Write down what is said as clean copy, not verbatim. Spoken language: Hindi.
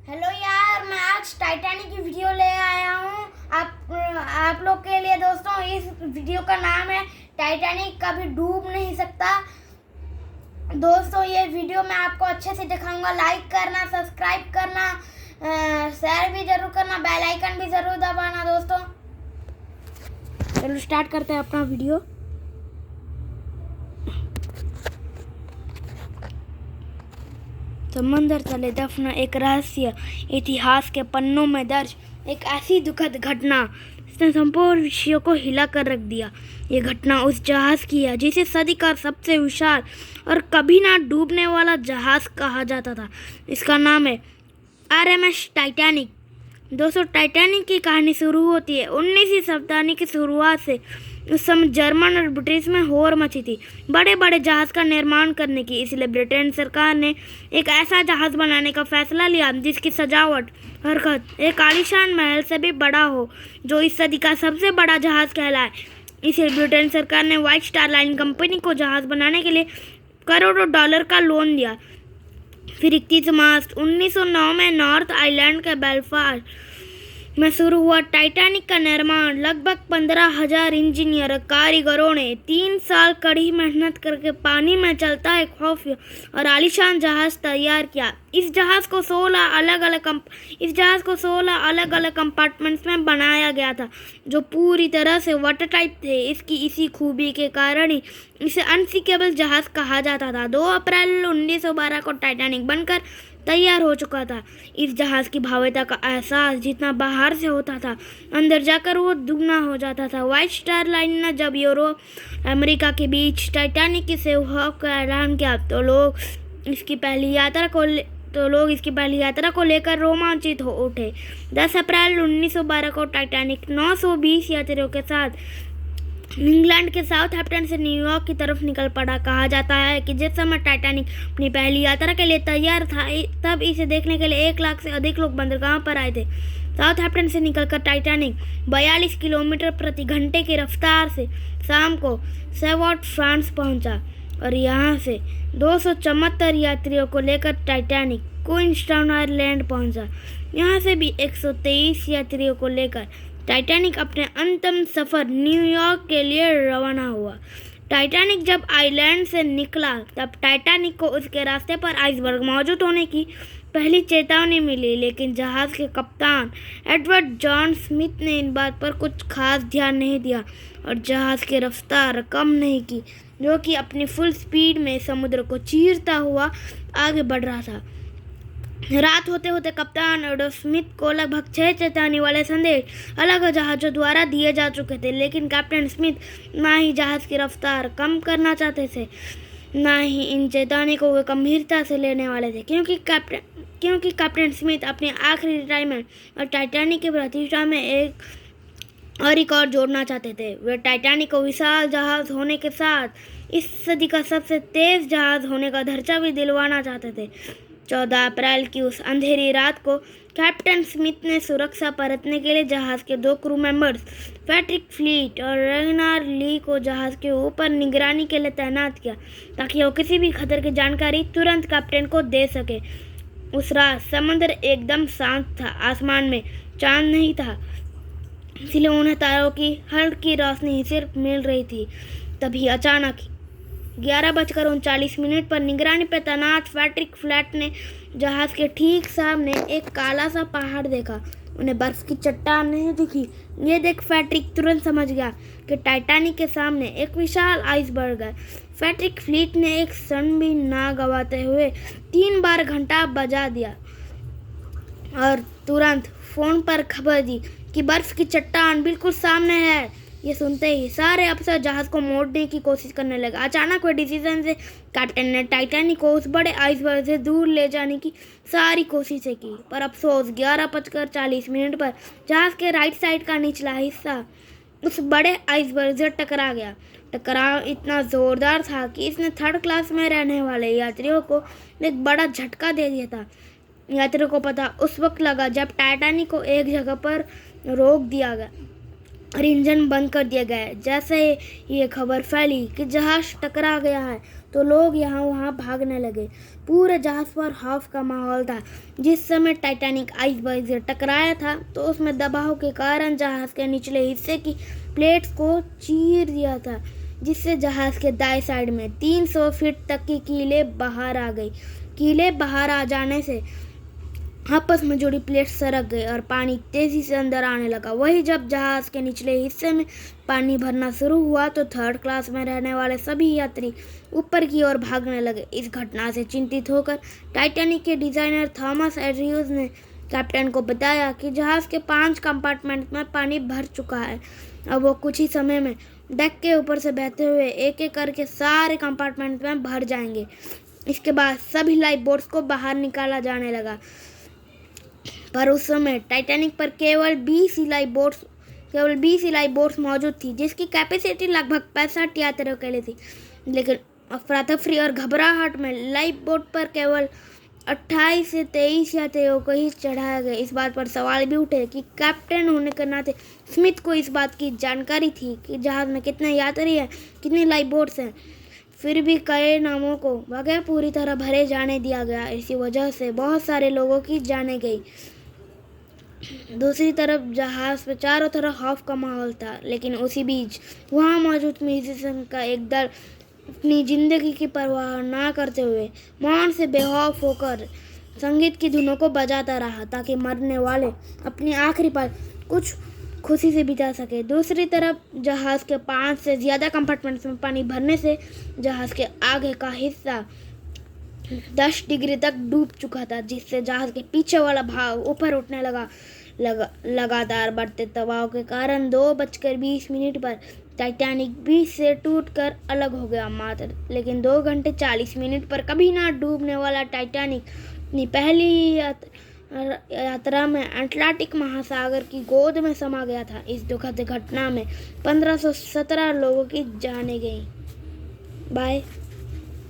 हेलो यार, मैं आज टाइटैनिक की वीडियो ले आया हूँ आप लोग के लिए। दोस्तों, इस वीडियो का नाम है टाइटैनिक कभी डूब नहीं सकता। दोस्तों, ये वीडियो मैं आपको अच्छे से दिखाऊंगा। लाइक करना, सब्सक्राइब करना, शेयर भी जरूर करना, बेल आइकन भी जरूर दबाना। दोस्तों चलो स्टार्ट करते हैं अपना वीडियो। समंदर तले दफना एक रहस्य, इतिहास के पन्नों में दर्ज एक ऐसी दुखद घटना जिसने संपूर्ण विश्व को हिला कर रख दिया। ये घटना उस जहाज की है जिसे सदी का सबसे विशाल और कभी ना डूबने वाला जहाज कहा जाता था। इसका नाम है RMS टाइटैनिक। दोस्तों, टाइटैनिक की कहानी शुरू होती है 19वीं शताब्दी की शुरुआत से। उस समय जर्मन और ब्रिटिश में होड़ मची थी बड़े बड़े जहाज का निर्माण करने की। इसलिए ब्रिटेन सरकार ने एक ऐसा जहाज बनाने का फैसला लिया जिसकी सजावट हरकत एक आलीशान महल से भी बड़ा हो, जो इस सदी का सबसे बड़ा जहाज कहलाए। इसे ब्रिटेन सरकार ने व्हाइट स्टार लाइन कंपनी को जहाज बनाने के लिए करोड़ों डॉलर का लोन दिया। फिर 31 मार्च 1909 में नॉर्थ आयरलैंड के बेलफास्ट में शुरू हुआ टाइटैनिक का निर्माण। लगभग 15,000 इंजीनियर और कारीगरों ने 3 साल कड़ी मेहनत करके पानी में चलता है खौफ और आलीशान जहाज तैयार किया। इस जहाज को 16 अलग अलग कंपार्टमेंट्स में बनाया गया था, जो पूरी तरह से वाटर टाइप थे। इसकी इसी खूबी के कारण ही इसे अनसिंकेबल जहाज कहा जाता था। 2 अप्रैल 1912 को टाइटैनिक बनकर तैयार हो चुका था। इस जहाज की भव्यता का एहसास जितना बाहर से होता था, अंदर जाकर वो दुगना हो जाता था। व्हाइट स्टार लाइन ने जब यूरोप अमेरिका के बीच टाइटैनिक की सेवा का ऐलान किया तो लोग इसकी पहली यात्रा को लेकर रोमांचित हो उठे। 10 अप्रैल 1912 को टाइटैनिक 920 यात्रियों के साथ इंग्लैंड के साउथहैम्पटन से न्यूयॉर्क की तरफ निकल पड़ा। कहा जाता है कि जिस समय टाइटैनिक अपनी पहली यात्रा के लिए तैयार था, तब इसे देखने के लिए 1 लाख से अधिक लोग बंदरगाह पर आए थे। साउथहैम्पटन से निकलकर टाइटैनिक 42 किलोमीटर प्रति घंटे की रफ्तार से शाम को सेवॉर्ट फ्रांस पहुंचा और यहां से 274 यात्रियों को लेकर टाइटैनिक क्वींसटाउन आयरलैंड पहुंचा। यहां से भी 123 यात्रियों को लेकर टाइटैनिक अपने अंतिम सफ़र न्यूयॉर्क के लिए रवाना हुआ। टाइटैनिक जब आइलैंड से निकला तब टाइटैनिक को उसके रास्ते पर आइसबर्ग मौजूद होने की पहली चेतावनी मिली, लेकिन जहाज़ के कप्तान एडवर्ड जॉन स्मिथ ने इन बात पर कुछ खास ध्यान नहीं दिया और जहाज़ की रफ्तार कम नहीं की, जो कि अपनी फुल स्पीड में समुद्र को चीरता हुआ आगे बढ़ रहा था। रात होते होते कप्तान एडवर्ड स्मिथ को लगभग 6 चेतावनी वाले संदेश अलग जहाज़ों द्वारा दिए जा चुके थे, लेकिन कैप्टन स्मिथ ना ही जहाज़ की रफ्तार कम करना चाहते थे, ना ही इन चेतावनी को वे गंभीरता से लेने वाले थे, क्योंकि कैप्टन स्मिथ अपनी आखिरी रिटायरमेंट और टाइटैनिक की प्रतिष्ठा में एक और रिकॉर्ड जोड़ना चाहते थे। वे टाइटैनिक को विशाल जहाज़ होने के साथ इस सदी का सबसे तेज़ जहाज़ होने का दर्जा भी दिलवाना चाहते थे। 14 अप्रैल की उस अंधेरी रात को कैप्टन स्मिथ ने सुरक्षा परतने के लिए जहाज़ के 2 क्रू मेंबर्स पैट्रिक फ्लीट और रेगनार ली को जहाज़ के ऊपर निगरानी के लिए तैनात किया, ताकि वो किसी भी खतरे की जानकारी तुरंत कैप्टन को दे सके। उस रात समंदर एकदम शांत था, आसमान में चांद नहीं था, इसलिए उन्हें तारों की हल्की रोशनी सिर्फ मिल रही थी। तभी अचानक 11:39 पर निगरानी पर तैनात पैट्रिक फ्लैट ने जहाज़ के ठीक सामने एक काला सा पहाड़ देखा। उन्हें बर्फ की चट्टान नहीं दिखी। ये देख पैट्रिक तुरंत समझ गया कि टाइटैनिक के सामने एक विशाल आइसबर्ग है। पैट्रिक फ्लीट ने एक क्षण भी ना गवाते हुए 3 बार घंटा बजा दिया और तुरंत फ़ोन पर खबर दी कि बर्फ की चट्टान बिल्कुल सामने है। ये सुनते ही सारे अफसर जहाज़ को मोड़ने की कोशिश करने लगे। अचानक हुए डिसीजन से कैप्टन ने टाइटैनिक को उस बड़े आइसबर्ग से दूर ले जाने की सारी कोशिशें की, पर अफसोस 11:40 पर जहाज़ के राइट साइड का निचला हिस्सा उस बड़े आइसबर्ग से टकरा गया। टकराव इतना ज़ोरदार था कि इसने 3rd क्लास में रहने वाले यात्रियों को एक बड़ा झटका दे दिया था। यात्रियों को पता उस वक्त लगा जब टाइटैनिक को एक जगह पर रोक दिया गया और इंजन बंद कर दिया गया है। जैसे ये खबर फैली कि जहाज टकरा गया है तो लोग यहाँ वहाँ भागने लगे। पूरे जहाज पर खौफ का माहौल था। जिस समय टाइटैनिक आइसबर्ग से टकराया था तो उसमें दबाव के कारण जहाज के निचले हिस्से की प्लेट्स को चीर दिया था, जिससे जहाज के दाएं साइड में 300 फीट तक की कीलें बाहर आ गई। कीलें बाहर आ जाने से आपस में जुड़ी प्लेट सरक गई और पानी तेजी से अंदर आने लगा। वही जब जहाज के निचले हिस्से में पानी भरना शुरू हुआ तो थर्ड क्लास में रहने वाले सभी यात्री ऊपर की ओर भागने लगे। इस घटना से चिंतित होकर टाइटैनिक के डिजाइनर थॉमस एंड्रयूज ने कैप्टन को बताया कि जहाज के 5 कंपार्टमेंट में पानी भर चुका है। अब वो कुछ ही समय में डेक के ऊपर से बहते हुए एक एक करके सारे कंपार्टमेंट में भर जाएंगे। इसके बाद सभी लाइफ बोट्स को बाहर निकाला जाने लगा, पर उस समय टाइटैनिक पर केवल 20 ही लाइफ बोट्स मौजूद थी, जिसकी कैपेसिटी लगभग 65 यात्रियों के लिए थी। लेकिन अफरा तफरी और घबराहट में लाइफ बोट पर केवल 28 से 23 यात्रियों को ही चढ़ाया गया। इस बात पर सवाल भी उठे कि कैप्टन होने के नाते स्मिथ को इस बात की जानकारी थी कि जहाज में कितने यात्री हैं, कितनी लाइफ बोट्स हैं। फिर भी कई नामों को बगैर पूरी तरह भरे जाने दिया गया। इसी वजह से बहुत सारे लोगों की जानें गई। दूसरी तरफ जहाज पे चारों तरफ खौफ का माहौल था, लेकिन उसी बीच वहाँ मौजूद म्यूजिशियन का एक दल अपनी जिंदगी की परवाह ना करते हुए मौन से बेखौफ होकर संगीत की धुनों को बजाता रहा, ताकि मरने वाले अपनी आखिरी पल कुछ खुशी से बिता सके। दूसरी तरफ जहाज के 5 से ज़्यादा कंपार्टमेंट्स में पानी भरने से जहाज के आगे का हिस्सा 10 डिग्री तक डूब चुका था, जिससे जहाज के पीछे वाला भाग ऊपर उठने लगा। लगातार बढ़ते दबाव के कारण 2:20 पर टाइटैनिक बीच से टूटकर अलग हो गया। लेकिन 2 घंटे 40 मिनट पर कभी ना डूबने वाला टाइटैनिक अपनी पहली यात्रा में अटलांटिक महासागर की गोद में समा गया था। इस दुखद घटना में 1517 लोगों की जानें गईं। बाय।